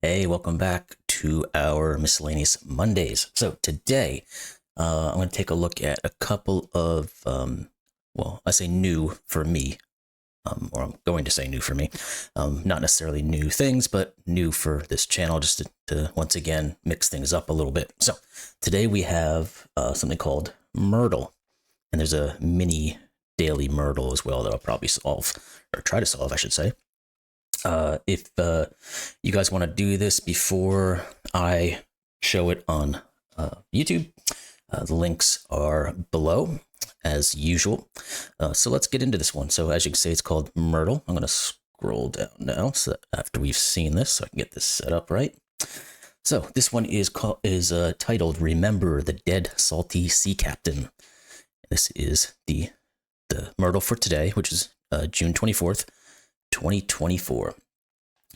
Hey, welcome back to our Miscellaneous Mondays. So today, I'm going to take a look at a couple of, well, I say new for me, or I'm going to say new for me. Not necessarily new things, but new for this channel, just to once again mix things up a little bit. So today we have something called Murdle, and there's a mini daily Murdle as well that I'll probably solve, or try to solve, I should say. If you guys want to do this before I show it on YouTube, the links are below as usual. So let's get into this one. So as you can see, it's called Myrtle. I'm going to scroll down now so that after we've seen this, so I can get this set up right. So this one is titled "Remember the Dead Salty Sea Captain." This is the Myrtle for today, which is June 24th. 2024.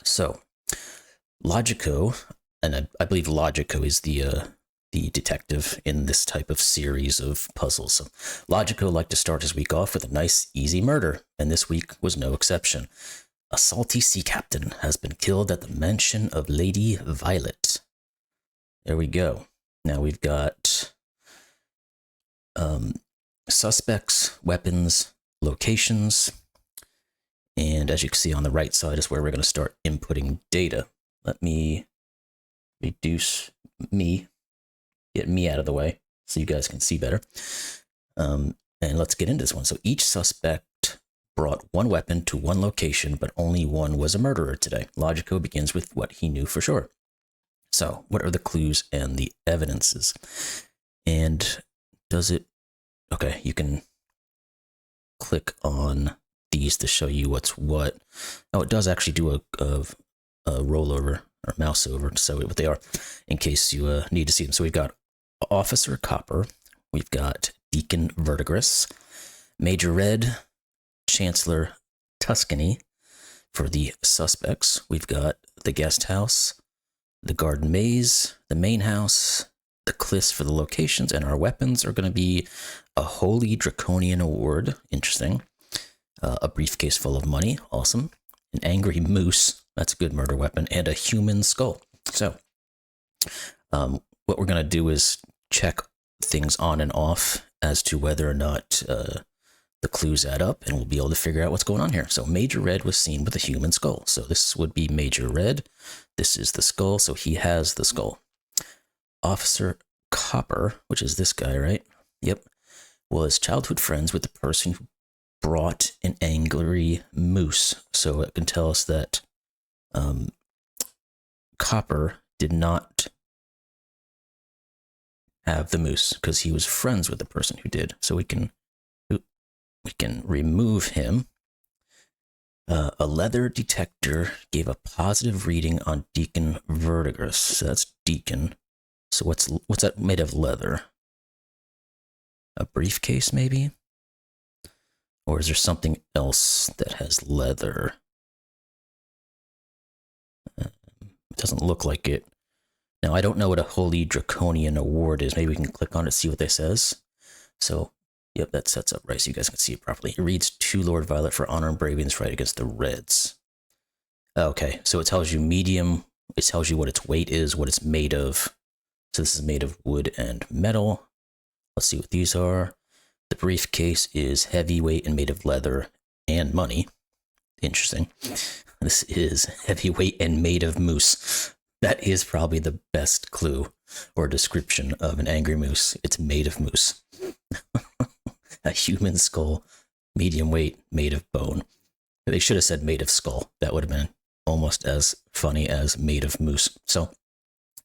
So, Logico, and I believe Logico is the detective in this type of series of puzzles. So, Logico liked to start his week off with a nice, easy murder, and this week was no exception. A salty sea captain has been killed at the mansion of Lady Violet. There we go. Now we've got suspects, weapons, locations. And as you can see on the right side is where we're going to start inputting data. Let me reduce me, get me out of the way so you guys can see better. And let's get into this one. So each suspect brought one weapon to one location, but only one was a murderer today. Logico begins with what he knew for sure. So what are the clues and the evidences? And does it, okay, you can click on these to show you what's what. Oh, it does actually do a rollover or mouse over to show what they are in case you need to see them. So we've got Officer Copper, we've got Deacon Verdigris, Major Red, Chancellor Tuscany for the suspects. We've got the guest house, the garden maze, the main house, the cliffs for the locations, and our weapons are going to be a Holy Draconian Award. Interesting. A briefcase full of money, awesome. An angry moose, that's a good murder weapon, and a human skull. So, what we're going to do is check things on and off as to whether or not the clues add up, and we'll be able to figure out what's going on here. So, Major Red was seen with a human skull. So, this would be Major Red. This is the skull, so he has the skull. Officer Copper, which is this guy, right? Yep. Was childhood friends with the person who brought an angry moose. So it can tell us that Copper did not have the moose because he was friends with the person who did. So we can remove him. A leather detector gave a positive reading on Deacon Verdigris. So that's Deacon. So what's that made of leather? A briefcase, maybe? Or is there something else that has leather? It doesn't look like it. Now, I don't know what a Holy Draconian Award is. Maybe we can click on it, see what that says. So, yep, that sets up right so you guys can see it properly. It reads to Lord Violet for honor and bravery in this fight against the Reds. Okay, so it tells you medium. It tells you what its weight is, what it's made of. So this is made of wood and metal. Let's see what these are. The briefcase is heavyweight and made of leather and money. Interesting. This is heavyweight and made of moose. That is probably the best clue or description of an angry moose. It's made of moose. A human skull, medium weight, made of bone. They should have said made of skull. That would have been almost as funny as made of moose. So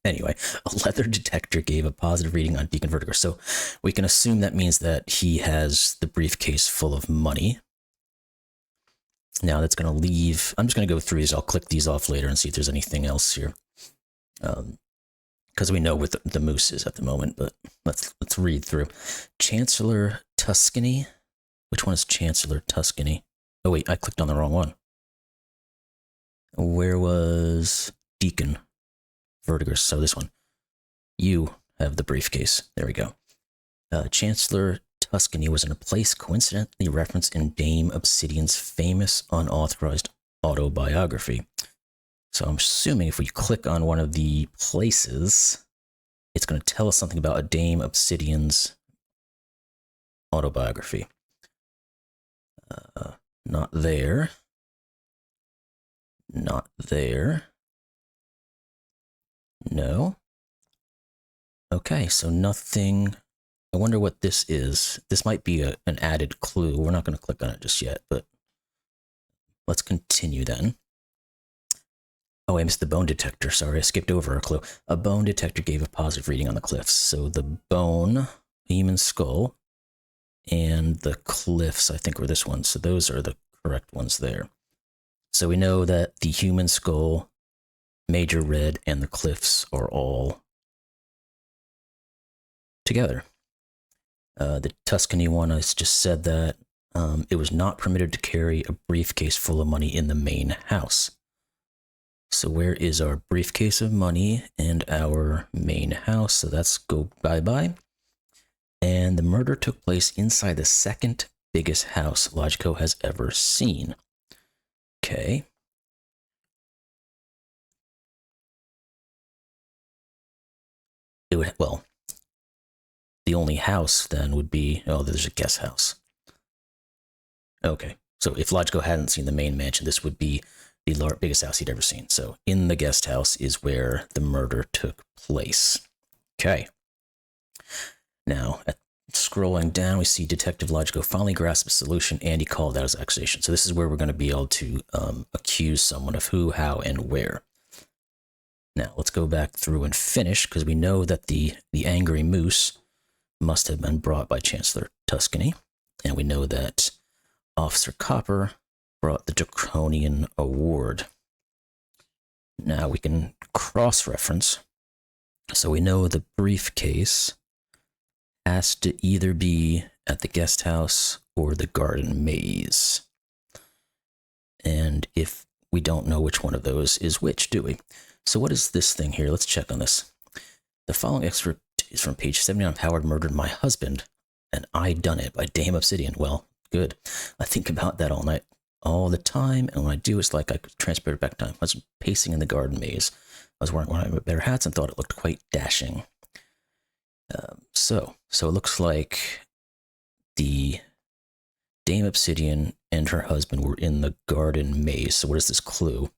anyway, a leather detector gave a positive reading on Deacon Vertigo. So we can assume that means that he has the briefcase full of money. Now that's going to leave, I'm just going to go through these. I'll click these off later and see if there's anything else here. Because we know what the moose is at the moment, but let's read through. Chancellor Tuscany. Which one is Chancellor Tuscany? Oh wait, I clicked on the wrong one. Where was Deacon Vertigo? So this one. You have the briefcase. There we go. Chancellor Tuscany was in a place coincidentally referenced in Dame Obsidian's famous unauthorized autobiography. So I'm assuming if we click on one of the places, it's going to tell us something about a Dame Obsidian's autobiography. Not there. Not there. No. Okay, so nothing. I wonder what this is. This might be an added clue. We're not going to click on it just yet, but let's continue then. Oh, I missed the bone detector. Sorry, I skipped over a clue. A bone detector gave a positive reading on the cliffs. So the bone, human skull, and the cliffs, I think, were this one. So those are the correct ones there. So we know that the human skull, Major Red, and the cliffs are all together. The Tuscany one, I just said that it was not permitted to carry a briefcase full of money in the main house. So where is our briefcase of money and our main house? So that's go bye-bye. And the murder took place inside the second biggest house Logico has ever seen. Okay. It would, well, the only house then would be, oh, there's a guest house. Okay. So if Logico hadn't seen the main mansion, this would be the biggest house he'd ever seen. So in the guest house is where the murder took place. Okay. Now, scrolling down, we see Detective Logico finally grasped a solution and he called out his accusation. So this is where we're going to be able to accuse someone of who, how, and where. Now, let's go back through and finish, because we know that the angry moose must have been brought by Chancellor Tuscany. And we know that Officer Copper brought the Draconian Award. Now we can cross-reference. So we know the briefcase has to either be at the guest house or the garden maze. And if we don't know which one of those is which, do we? So what is this thing here? Let's check on this. The following excerpt is from page 79 of Howard Murdered My Husband, and I Done It by Dame Obsidian. Well, good. I think about that all night, all the time, and when I do, it's like I could transport it back time. I was pacing in the garden maze. I was wearing one of my better hats and thought it looked quite dashing. So it looks like the Dame Obsidian and her husband were in the garden maze. So what is this clue?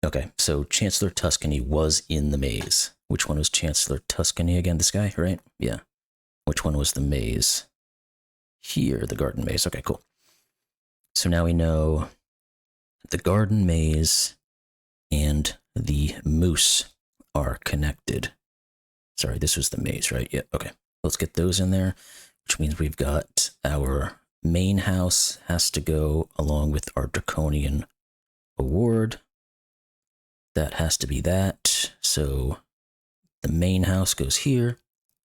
Okay, so Chancellor Tuscany was in the maze. Which one was Chancellor Tuscany again? This guy, right? Yeah. Which one was the maze? Here, the garden maze. Okay, cool. So now we know the garden maze and the moose are connected. Sorry, this was the maze, right? Yeah, okay. Let's get those in there, which means we've got our main house has to go along with our Draconian Award. That has to be that. So the main house goes here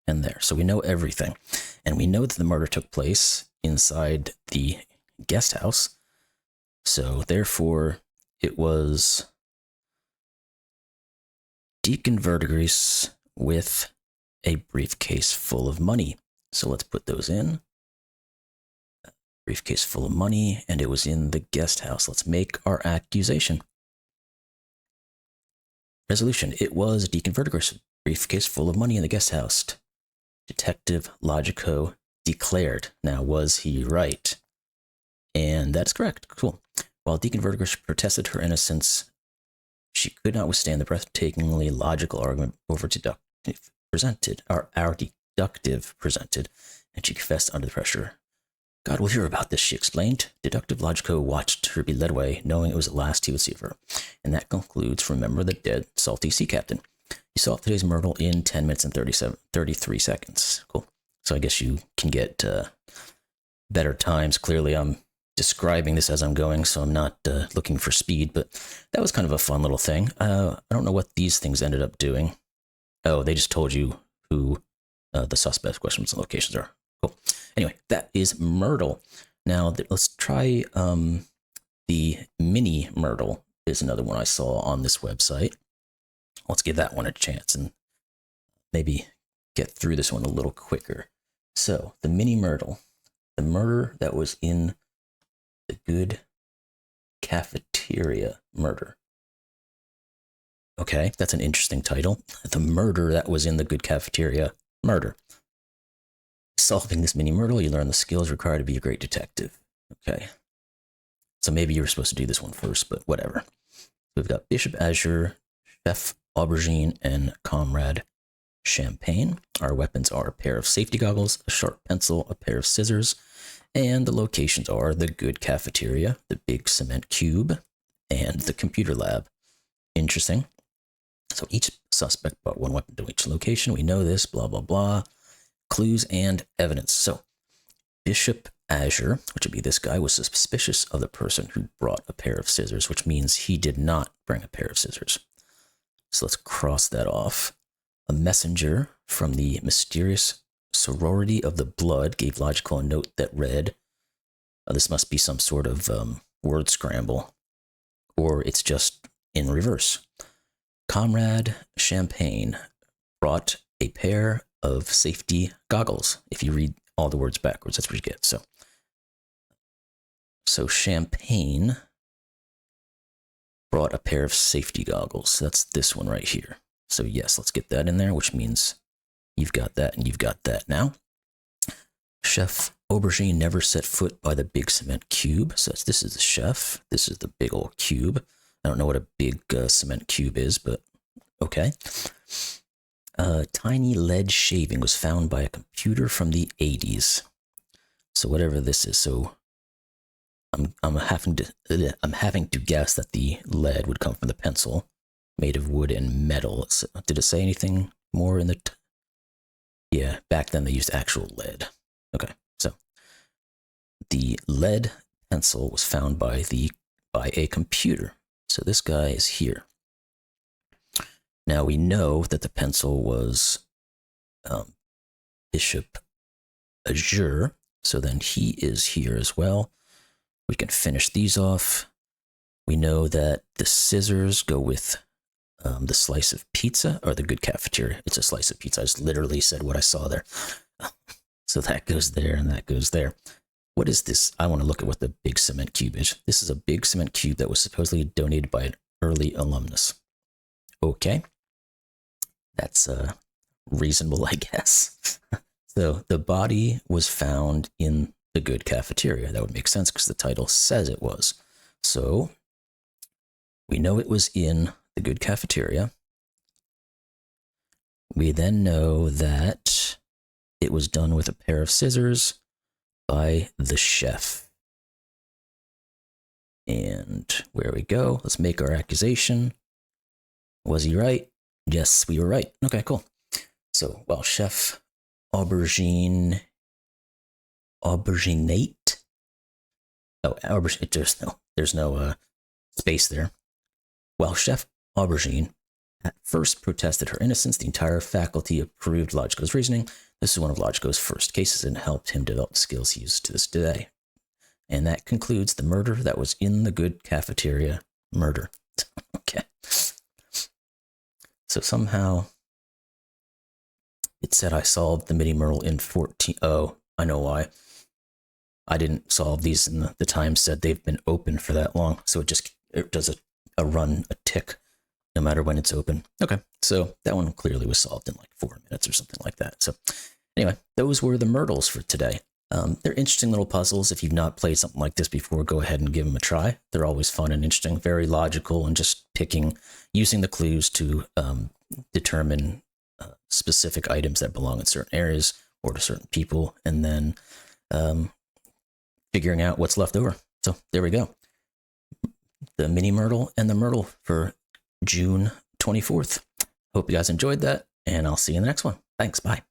and there. So we know everything. And we know that the murder took place inside the guest house. So therefore, it was Deacon Verdigris with a briefcase full of money. So let's put those in. Briefcase full of money, and it was in the guest house. Let's make our accusation. Resolution. It was Deacon Verdigris, briefcase full of money in the guest house. Detective Logico declared. Now, was he right? And that's correct. Cool. While Deacon Verdigris protested her innocence, she could not withstand the breathtakingly logical argument over deductive presented, our deductive presented, and she confessed under the pressure. God will hear about this, she explained. Deductive Logico watched her be led away, knowing it was the last he would see of her. And that concludes Remember the Dead, Salty Sea Captain. You solved today's Murdle in 10 minutes and 33 seconds. Cool. So I guess you can get better times. Clearly, I'm describing this as I'm going, so I'm not looking for speed, but that was kind of a fun little thing. I don't know what these things ended up doing. Oh, they just told you who the suspect questions and locations are. Cool. Anyway, that is Murdle. Now, let's try the Mini-Murdle is another one I saw on this website. Let's give that one a chance and maybe get through this one a little quicker. So, the Mini-Murdle, the murder that was in the Good Cafeteria murder. Okay, that's an interesting title. The murder that was in the good cafeteria. Murder. Solving this mini-murdle, you learn the skills required to be a great detective. Okay. So maybe you were supposed to do this one first, but whatever. We've got Bishop Azure, Chef Aubergine, and Comrade Champagne. Our weapons are a pair of safety goggles, a sharp pencil, a pair of scissors, and the locations are the good cafeteria, the big cement cube, and the computer lab. Interesting. So each suspect brought one weapon to each location. We know this, blah, blah, blah. Clues and evidence. So Bishop Azure, which would be this guy, was suspicious of the person who brought a pair of scissors, which means he did not bring a pair of scissors. So let's cross that off. A messenger from the mysterious sorority of the blood gave Logical a note that read, this must be some sort of word scramble, or it's just in reverse. Comrade Champagne brought a pair of safety goggles. If you read all the words backwards, that's what you get. So Champagne brought a pair of safety goggles. That's this one right here. So yes, let's get that in there, which means you've got that and you've got that now. Chef Aubergine never set foot by the big cement cube. So this is the chef. This is the big old cube. I don't know what a big cement cube is, but okay. Tiny lead shaving was found by a computer from the 80s. So whatever this is, so I'm having to guess that the lead would come from the pencil, made of wood and metal. Did it say anything more in the? Yeah, back then they used actual lead. Okay, so the lead pencil was found by a computer. So this guy is here. Now we know that the pencil was Bishop Azure, so then he is here as well. We can finish these off. We know that the scissors go with the slice of pizza, or the good cafeteria. It's a slice of pizza. I just literally said what I saw there. So that goes there and that goes there. What is this? I want to look at what the big cement cube is. This is a big cement cube that was supposedly donated by an early alumnus. Okay. That's reasonable, I guess. So the body was found in the good cafeteria. That would make sense because the title says it was. So we know it was in the good cafeteria. We then know that it was done with a pair of scissors by the chef. And where we go, let's make our accusation. Was he right? Yes, we were right. Okay, cool. So, well, Chef Auberginate. Oh, there's no space there. While Chef Aubergine at first protested her innocence, the entire faculty approved Logico's reasoning. This is one of Logico's first cases and helped him develop the skills he uses to this day. And that concludes the murder that was in the good cafeteria murder. Okay. So somehow it said I solved the Mini-Murdle in 14. Oh, I know why. I didn't solve these, and the time said they've been open for that long. So it does a run, a tick, no matter when it's open. Okay, so that one clearly was solved in like 4 minutes or something like that. So anyway, those were the Murdles for today. They're interesting little puzzles. If you've not played something like this before, go ahead and give them a try. They're always fun and interesting, very logical, and just using the clues to determine specific items that belong in certain areas or to certain people, and then figuring out what's left over. So there we go. The Mini-Murdle and the Murdle for June 24th. Hope you guys enjoyed that, and I'll see you in the next one. Thanks. Bye.